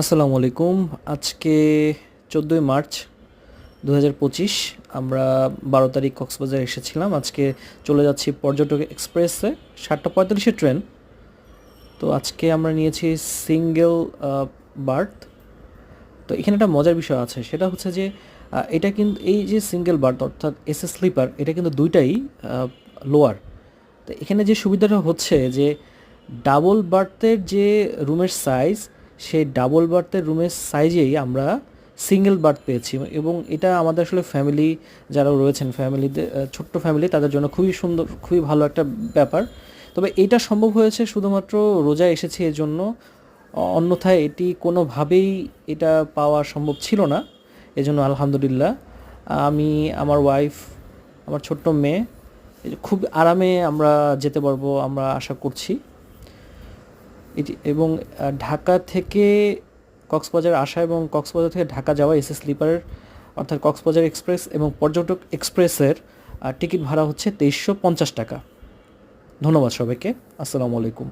আসসালামু আলাইকুম। আজকে 14ই মার্চ 2025। আমরা 12 তারিখ কক্সবাজার এসেছিলাম। আজকে চলে যাচ্ছি পর্যটক এক্সপ্রেসে, 7:45 ট্রেন। তো আজকে আমরা নিয়েছি সিঙ্গেল বার্থ। তো এখানে একটা মজার বিষয় আছে, সেটা হচ্ছে যে এটা কিন্তু এই যে সিঙ্গেল বার্থ অর্থাৎ এসএ স্লিপার, এটা কিন্তু দুইটাই লোয়ার। তো এখানে যে সুবিধাটা হচ্ছে যে ডাবল বার্থের যে রুমের সাইজ, সেই ডাবল বার্থের রুমের সাইজেই আমরা সিঙ্গেল বার্থ পেয়েছি, এবং এটা আমাদের আসলে ফ্যামিলি যারা রয়েছেন, ফ্যামিলিতে ছোট্ট ফ্যামিলি, তাদের জন্য খুবই সুন্দর, খুবই ভালো একটা ব্যাপার। তবে এটা সম্ভব হয়েছে শুধুমাত্র রোজায় এসেছি এজন্য, অন্যথায় এটি কোনোভাবেই এটা পাওয়া সম্ভব ছিল না। এজন্য আলহামদুলিল্লাহ আমি, আমার ওয়াইফ, আমার ছোট্ট মেয়ে এই যে খুব আরামে আমরা যেতে পারবো আমরা আশা করছি। এটি এবং ঢাকা থেকে কক্সবাজার আসা এবং কক্সবাজার থেকে ঢাকা যাওয়া এসএ স্লিপারের অর্থাৎ কক্সবাজার এক্সপ্রেস এবং পর্যটক এক্সপ্রেসের টিকিট ভাড়া হচ্ছে 2350 টাকা। ধন্যবাদ সবাইকে। আসসালামু আলাইকুম।